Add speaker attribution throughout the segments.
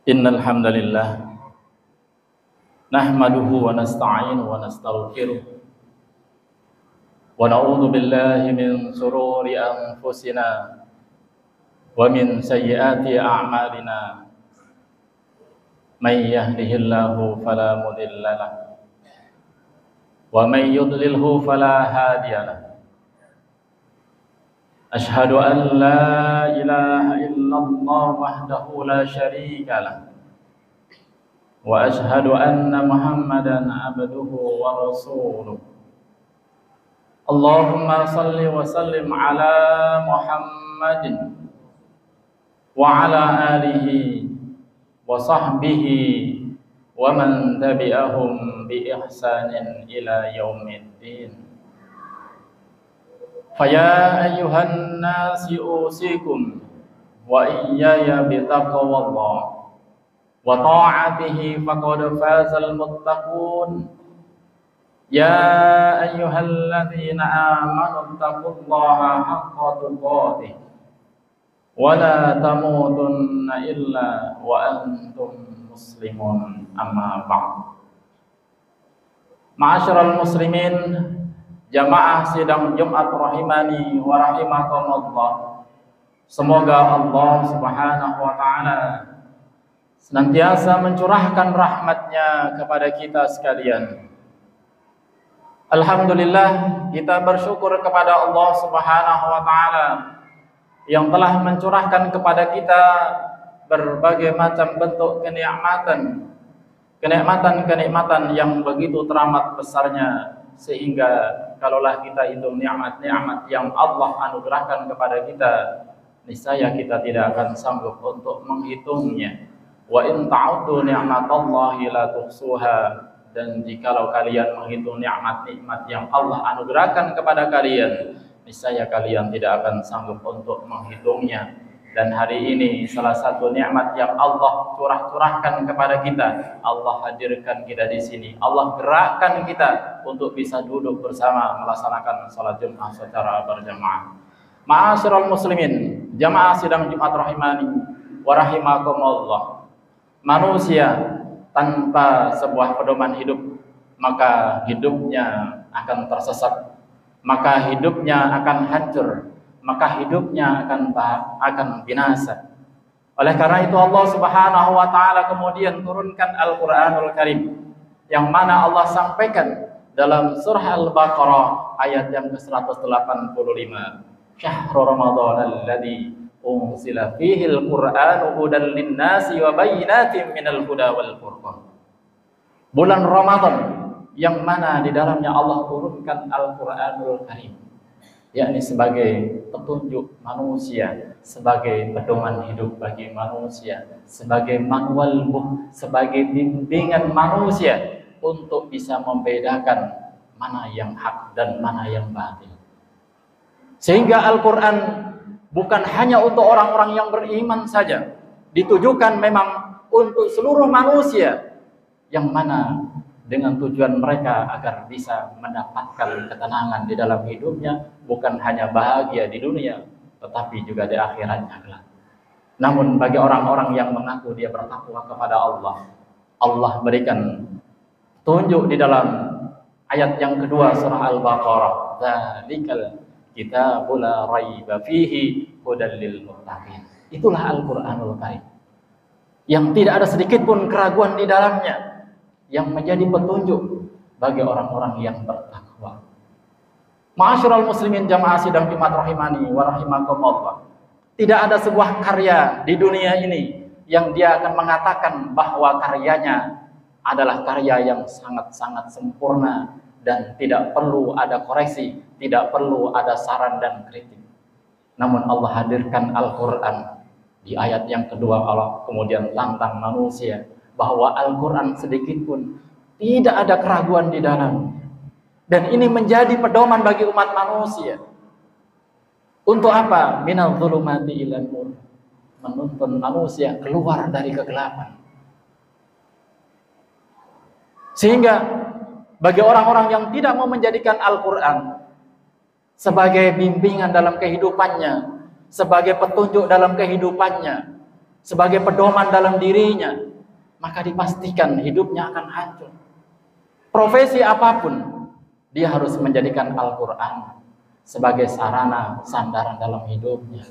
Speaker 1: Innal hamdalillah nahmaduhu wa nasta'inuhu wa nastaghfiruh wa na'udzu billahi min shururi anfusina wa min sayyiati a'malina may yahdihillahu fala mudilla lahu wa may yudlilhu fala hadiya lahu. Ashhadu an la ilaha illallah wahdahu la syarika lah wa ashhadu anna Muhammadan abduhu wa rasuluh. Allahumma salli wa sallim ala Muhammadin wa ala alihi wa sahbihi wa man tabi'ahum bi ihsanin ila yaumiddin. Faya ayyuhan nasi usikum wa iyaya bitaqwallah wa ta'atihi faqad fazal muttaqun. Ya ayyuhalladzina amanu taqullaha haqqa tuqatih wa la tamutunna illa wa antum muslimun, amma ba'd. Ma'asyiral muslimin, jamaah sidang Jumat rahimani wa rahimakumullah. Semoga Allah Subhanahu wa taala senantiasa mencurahkan rahmatnya kepada kita sekalian. Alhamdulillah, kita bersyukur kepada Allah Subhanahu wa taala yang telah mencurahkan kepada kita berbagai macam bentuk kenikmatan yang begitu teramat besarnya, sehingga kalaulah kita hitung nikmat-nikmat yang Allah anugerahkan kepada kita, niscaya kita tidak akan sanggup untuk menghitungnya. Wa in ta'uddu ni'matallahi la tuhsuha. Dan jikalau kalian menghitung nikmat-nikmat yang Allah anugerahkan kepada kalian, niscaya kalian tidak akan sanggup untuk menghitungnya. Dan hari ini salah satu nikmat yang Allah curahkan kepada kita, Allah hadirkan kita di sini, Allah gerakkan kita untuk bisa duduk bersama melaksanakan salat Jumat secara berjamaah. Ma'asyiral muslimin, jamaah sidang Jumat rahimani wa rahimakumullah. Manusia tanpa sebuah pedoman hidup, maka hidupnya akan tersesat, maka hidupnya akan hancur, maka hidupnya akan binasa. Oleh karena itu Allah Subhanahu wa taala kemudian turunkan Al-Qur'anul Karim, yang mana Allah sampaikan dalam surah Al-Baqarah ayat yang ke-185. Syahrul Ramadan alladzi unzila fihi al-Qur'anu hudan lin-nasi wa bayyinatin minal huda wal furqan. Bulan Ramadan yang mana di dalamnya Allah turunkan Al-Qur'anul Karim, yakni sebagai petunjuk manusia, sebagai pedoman hidup bagi manusia, sebagai manual book, sebagai bimbingan manusia untuk bisa membedakan mana yang hak dan mana yang batil. Sehingga Al-Quran bukan hanya untuk orang-orang yang beriman saja, ditujukan memang untuk seluruh manusia, yang mana dengan tujuan mereka agar bisa mendapatkan ketenangan di dalam hidupnya, bukan hanya bahagia di dunia, tetapi juga di akhiratnya kelak. Namun bagi orang-orang yang mengaku dia bertakwa kepada Allah, Allah berikan tunjuk di dalam ayat yang kedua surah Al-Baqarah, dzalikal kitabul la raiba fihi hudal lil muttaqin. Itulah Al-Qur'anul Karim yang tidak ada sedikit pun keraguan di dalamnya, yang menjadi petunjuk bagi orang-orang yang bertakwa. Ma'asyiral muslimin, jamaah sidang Jumat rahimani wa rahimakumullah. Tidak ada sebuah karya di dunia ini yang dia akan mengatakan bahwa karyanya adalah karya yang sangat-sangat sempurna dan tidak perlu ada koreksi, tidak perlu ada saran dan kritik. Namun Allah hadirkan Al-Quran di ayat yang kedua. Allah kemudian tantang manusia bahwa Al-Quran sedikit pun tidak ada keraguan di dalam. Dan ini menjadi pedoman bagi umat manusia. Untuk apa? Minal zulumati ilan nur. Menuntun manusia keluar dari kegelapan. Sehingga bagi orang-orang yang tidak mau menjadikan Al-Quran sebagai bimbingan dalam kehidupannya, sebagai petunjuk dalam kehidupannya, sebagai pedoman dalam dirinya, maka dipastikan hidupnya akan hancur. Profesi apapun, dia harus menjadikan Al-Quran sebagai sarana sandaran dalam hidupnya.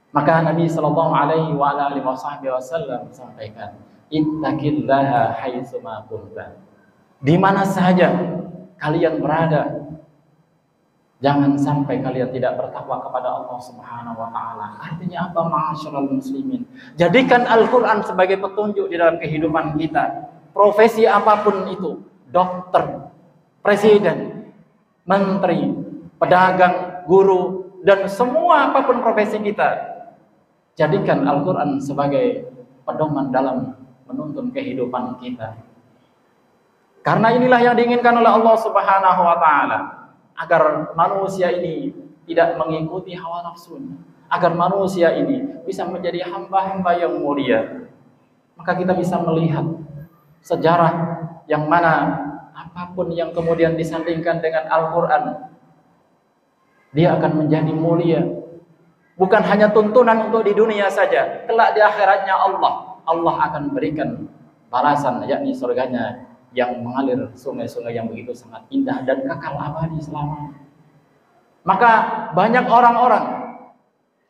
Speaker 1: Maka Nabi Shallallahu Alaihi Wasallam sampaikan, ittaqillaha haitsuma kunta. Di mana saja kalian berada, jangan sampai kalian tidak bertakwa kepada Allah Subhanahu wa taala. Artinya apa, ma'asyiral muslimin? Jadikan Al-Qur'an sebagai petunjuk di dalam kehidupan kita. Profesi apapun itu, dokter, presiden, menteri, pedagang, guru, dan semua apapun profesi kita, jadikan Al-Qur'an sebagai pedoman dalam menuntun kehidupan kita. Karena inilah yang diinginkan oleh Allah Subhanahu wa taala, agar manusia ini tidak mengikuti hawa nafsunya, agar manusia ini bisa menjadi hamba-hamba yang mulia. Maka kita bisa melihat sejarah yang mana apapun yang kemudian disandingkan dengan Al-Quran, dia akan menjadi mulia. Bukan hanya tuntunan untuk di dunia saja, kelak di akhiratnya Allah akan berikan balasan, yakni surganya yang mengalir sungai-sungai yang begitu sangat indah dan kekal abadi selamanya. Maka banyak orang-orang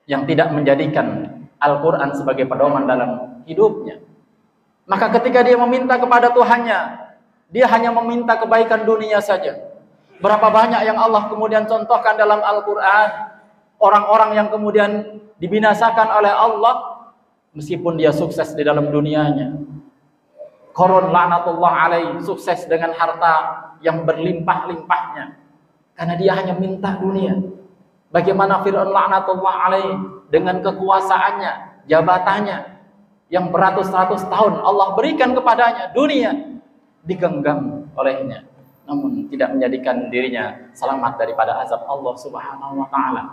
Speaker 1: yang tidak menjadikan Al-Quran sebagai pedoman dalam hidupnya. Maka ketika dia meminta kepada Tuhannya, dia hanya meminta kebaikan dunia saja. Berapa banyak yang Allah kemudian contohkan dalam Al-Quran, orang-orang yang kemudian dibinasakan oleh Allah meskipun dia sukses di dalam dunianya. Qarun laknatullah alaih sukses dengan harta yang berlimpah-limpahnya karena dia hanya minta dunia. Bagaimana Fir'aun laknatullah alaih dengan kekuasaannya, jabatannya yang beratus-ratus tahun Allah berikan kepadanya dunia, digenggam olehnya, namun tidak menjadikan dirinya selamat daripada azab Allah Subhanahu wa taala.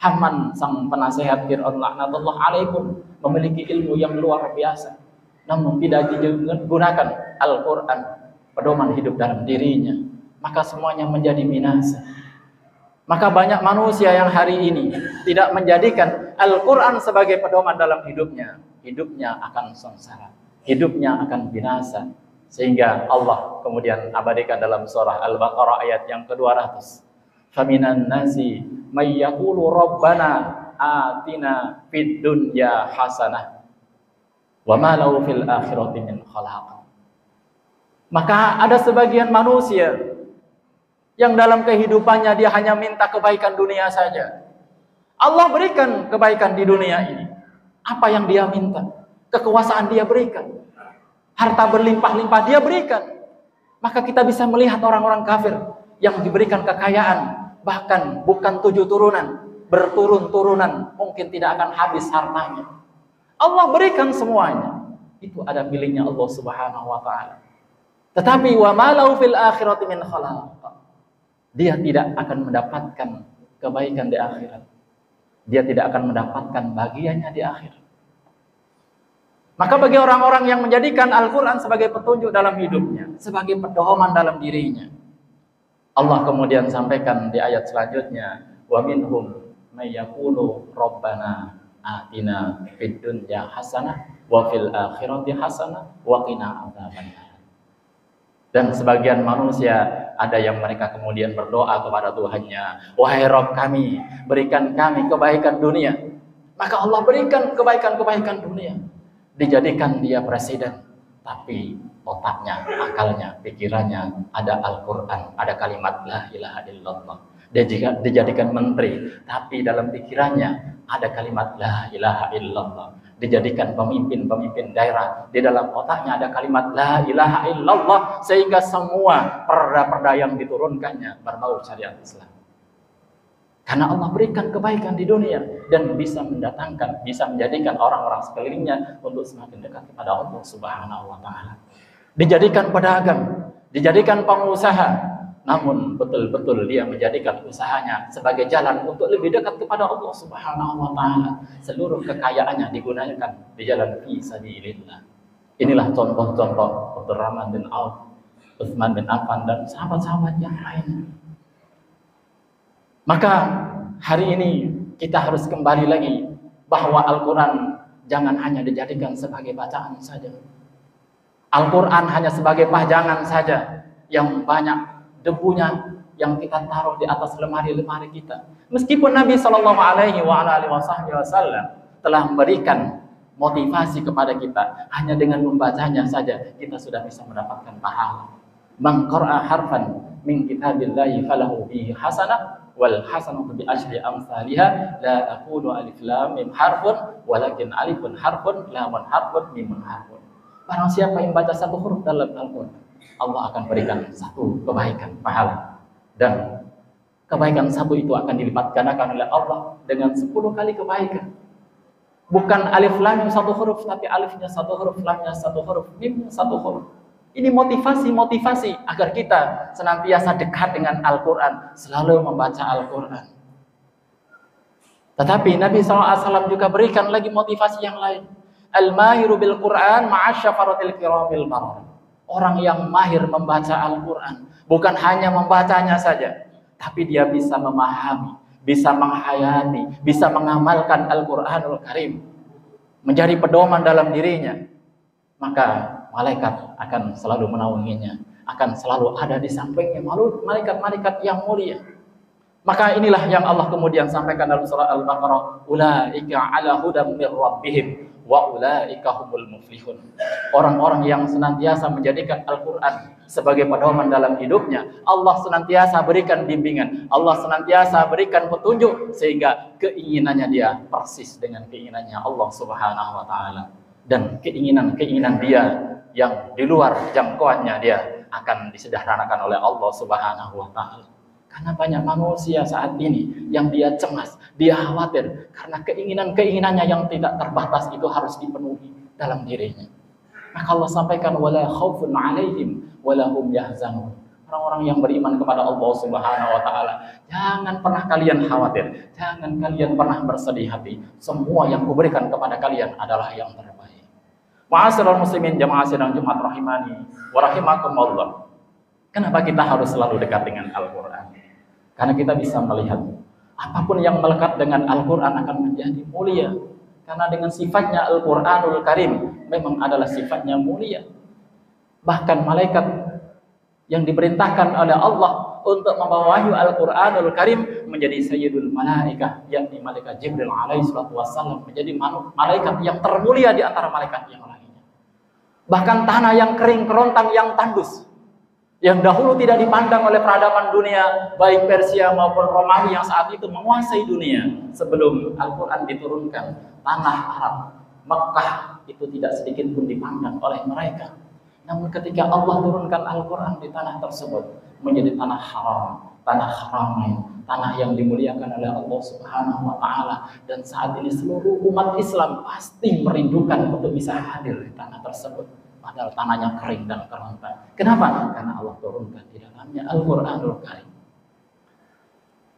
Speaker 1: Haman, sang penasehat Fir'aun laknatullah alaih pun memiliki ilmu yang luar biasa, namun tidak digunakan Al-Quran pedoman hidup dalam dirinya, maka semuanya menjadi binasa. Maka banyak manusia yang hari ini tidak menjadikan Al-Quran sebagai pedoman dalam hidupnya, hidupnya akan sengsara, hidupnya akan binasa. Sehingga Allah kemudian abadikan dalam surah Al-Baqarah ayat yang ke-200, faminan nasi may yaqulu rabbana atina fid dunya hasanah wa ma lahu fil akhirati min khalaq. Maka ada sebagian manusia yang dalam kehidupannya dia hanya minta kebaikan dunia saja. Allah berikan kebaikan di dunia ini. Apa yang dia minta? Kekuasaan dia berikan, harta berlimpah-limpah dia berikan. Maka kita bisa melihat orang-orang kafir yang diberikan kekayaan, bahkan bukan 7 turunan, berturun-turunan, mungkin tidak akan habis hartanya. Allah berikan semuanya. Itu ada pilihnya Allah Subhanahu wa taala. Tetapi wa ma lahu fil akhirati min khalaq. Dia tidak akan mendapatkan kebaikan di akhirat. Dia tidak akan mendapatkan bagiannya di akhirat. Maka bagi orang-orang yang menjadikan Al-Quran sebagai petunjuk dalam hidupnya, sebagai pedoman dalam dirinya, Allah kemudian sampaikan di ayat selanjutnya, wa minhum may yaqulu rabbana atina fid dunya hasanah wa fil akhirati hasanah wa qina adzabannar. Dan sebagian manusia ada yang mereka kemudian berdoa kepada Tuhannya, wahai Rabb kami, berikan kami kebaikan dunia. Maka Allah berikan kebaikan-kebaikan dunia. Dijadikan dia presiden, tapi otaknya, akalnya, pikirannya ada Al-Quran, ada kalimat la ilaha illallah. Dia dijadikan menteri, tapi dalam pikirannya ada kalimat la ilaha illallah. Dijadikan pemimpin daerah, di dalam otaknya ada kalimat la ilaha illallah, sehingga semua perda-perda yang diturunkannya berbau syariat Islam. Karena Allah berikan kebaikan di dunia dan bisa menjadikan orang-orang sekelilingnya untuk semakin dekat kepada Allah Subhanahu wa taala. Dijadikan pedagang, dijadikan pengusaha, namun betul-betul dia menjadikan usahanya sebagai jalan untuk lebih dekat kepada Allah Subhanahu wa taala. Seluruh kekayaannya digunakan di jalan fi sabilillah. Inilah contoh-contoh Abdurrahman bin Auf, Utsman bin Affan dan sahabat-sahabat yang lainnya. Maka hari ini kita harus kembali lagi bahwa Al-Quran jangan hanya dijadikan sebagai bacaan saja. Al-Quran hanya sebagai pajangan saja yang banyak debunya yang kita taruh di atas lemari-lemari kita. Meskipun Nabi Shallallahu Alaihi Wasallam telah memberikan motivasi kepada kita, hanya dengan membacanya saja kita sudah bisa mendapatkan pahala. Man qara'a harfan min kitabillahi falahu bihi hasanah wal hasanatu bi asyri amsalha la aqulu alif lam mim harfun walakin alifun harfun lamun harfun mimun harfun. Barang siapa yang baca satu huruf dalam Al-Quran, Allah akan berikan satu kebaikan pahala, dan kebaikan satu itu akan dilipat gandakan oleh Allah dengan 10 kali kebaikan. Bukan alif lam mim satu huruf, tapi alifnya satu huruf, lamnya satu huruf, mimnya satu huruf. Ini motivasi agar kita senantiasa dekat dengan Al-Quran, selalu membaca Al-Quran. Tetapi Nabi SAW juga berikan lagi motivasi yang lain. Al-mahiru bil Quran ma'asyafaratil kiramil barar. Orang yang mahir membaca Al-Quran bukan hanya membacanya saja, tapi dia bisa memahami, bisa menghayati, bisa mengamalkan Al-Quranul Karim menjadi pedoman dalam dirinya. Maka malaikat akan selalu menaunginya, akan selalu ada di sampingnya, malaikat-malaikat yang mulia. Maka inilah yang Allah kemudian sampaikan dalam surah Al-Baqarah, ulaika ala hudam mir rabbihim wa ulaika humul muflihun. Orang-orang yang senantiasa menjadikan Al-Quran sebagai pedoman dalam hidupnya, Allah senantiasa berikan bimbingan, Allah senantiasa berikan petunjuk, sehingga keinginannya dia persis dengan keinginannya Allah Subhanahu wa Ta'ala. Dan keinginan dia yang di luar jangkauannya dia akan disederhanakan oleh Allah Subhanahu wa Ta'ala. Karena banyak manusia saat ini yang dia cemas, dia khawatir karena keinginannya yang tidak terbatas itu harus dipenuhi dalam dirinya. Maka Allah sampaikan wala khaufun 'alaihim wala hum yahzanun. Orang-orang yang beriman kepada Allah Subhanahu wa Ta'ala, jangan pernah kalian khawatir, jangan kalian pernah bersedih hati. Semua yang kuberikan kepada kalian adalah yang terbaik. Ma'asyiral muslimin jamaah sidang Jumat rahimani wa rahimakumullah. Kenapa kita harus selalu dekat dengan Al-Quran? Karena kita bisa melihat apapun yang melekat dengan Al-Quran akan menjadi mulia. Karena dengan sifatnya Al-Quranul Karim memang adalah sifatnya mulia. Bahkan malaikat yang diperintahkan oleh Allah untuk membawa wahyu Al-Quranul Karim menjadi sayyidul malaikah, yakni malaikat Jibril alaihi salatu wassalam, menjadi malaikat yang termulia di antara malaikat yang lainnya. Bahkan tanah yang kering kerontang yang tandus, yang dahulu tidak dipandang oleh peradaban dunia, baik Persia maupun Romawi yang saat itu menguasai dunia sebelum Al-Quran diturunkan, tanah Arab, Mekah itu tidak sedikit pun dipandang oleh mereka. Namun ketika Allah turunkan Al-Quran di tanah tersebut, menjadi tanah haram, tanah haramin, tanah yang dimuliakan oleh Allah Subhanahu wa Ta'ala. Dan saat ini seluruh umat Islam pasti merindukan untuk bisa hadir di tanah tersebut, padahal tanahnya kering dan kerontang. Kenapa? Karena Allah turunkan di dalamnya Al-Quranul Karim.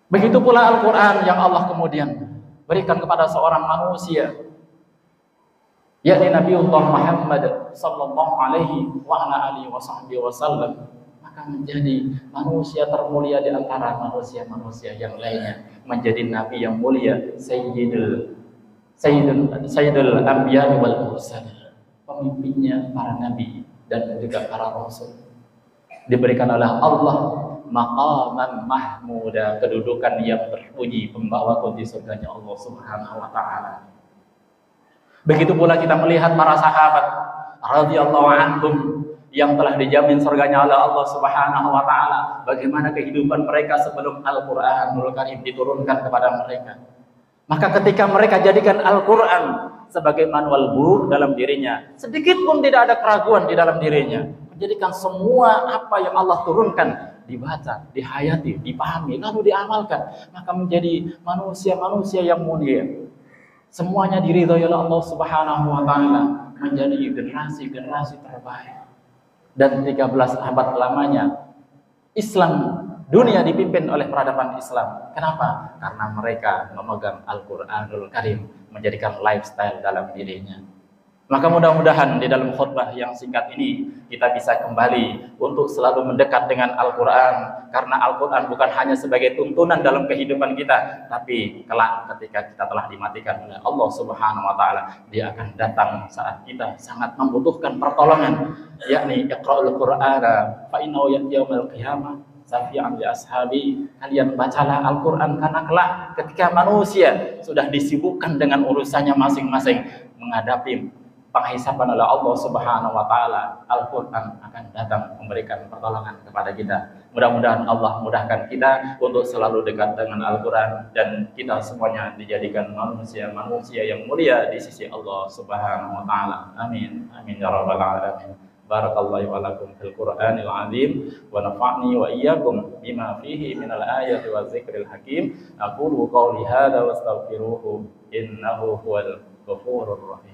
Speaker 1: Begitu pula Al-Quran yang Allah kemudian berikan kepada seorang manusia, yakni Nabiullah Muhammad sallallahu alaihi wa ala alihi wasallam, maka menjadi manusia termulia di antara manusia-manusia yang lainnya, menjadi nabi yang mulia, sayyidul anbiya wal mursalin, pemimpinnya para nabi dan juga para rasul. Diberikan oleh Allah maqaman mahmuda, kedudukan yang terpuji, pembawa kunci surganya Allah Subhanahu wa Ta'ala. Begitu pula kita melihat para sahabat radhiyallahu anhum yang telah dijamin surganya oleh Allah Subhanahu wa Ta'ala. Bagaimana kehidupan mereka sebelum Al-Quranul Karim diturunkan kepada mereka. Maka ketika mereka jadikan Al-Quran sebagai manual book dalam dirinya, sedikit pun tidak ada keraguan di dalam dirinya, menjadikan semua apa yang Allah turunkan dibaca, dihayati, dipahami, lalu diamalkan, maka menjadi manusia-manusia yang mulia. Semuanya diridhoi oleh Allah Subhanahu wa Ta'ala, menjadi generasi-generasi terbaik. Dan 13 abad lamanya Islam dunia dipimpin oleh peradaban Islam. Kenapa? Karena mereka memegang Al-Quranul Karim, menjadikan lifestyle dalam dirinya. Maka mudah-mudahan di dalam khutbah yang singkat ini kita bisa kembali untuk selalu mendekat dengan Al-Quran, karena Al-Quran bukan hanya sebagai tuntunan dalam kehidupan kita, tapi kelak ketika kita telah dimatikan oleh Allah Subhanahu wa Ta'ala, Dia akan datang saat kita sangat membutuhkan pertolongan, yakni iqra'ul Qur'ana fa innahu ya'ti yaumil qiyamah syafi'an li ashabi. Kalian bacalah Al-Quran, karena kelak ketika manusia sudah disibukkan dengan urusannya masing-masing menghadapi penghisaban oleh Allah Subhanahu wa Ta'ala, Al-Quran akan datang memberikan pertolongan kepada kita. Mudah-mudahan Allah mudahkan kita untuk selalu dekat dengan Al-Quran, dan kita semuanya dijadikan manusia-manusia yang mulia di sisi Allah Subhanahu wa Ta'ala. Amin. Amin ya rabbal alamin. Barakallahu wa lakum fil Qur'anil azim wa nafa'ni wa iyyakum bima fihi minal ayati wa dzikril hakim. Aqulu qawli hadza wa astaghfiruhu innahu huwal ghafurur rahim.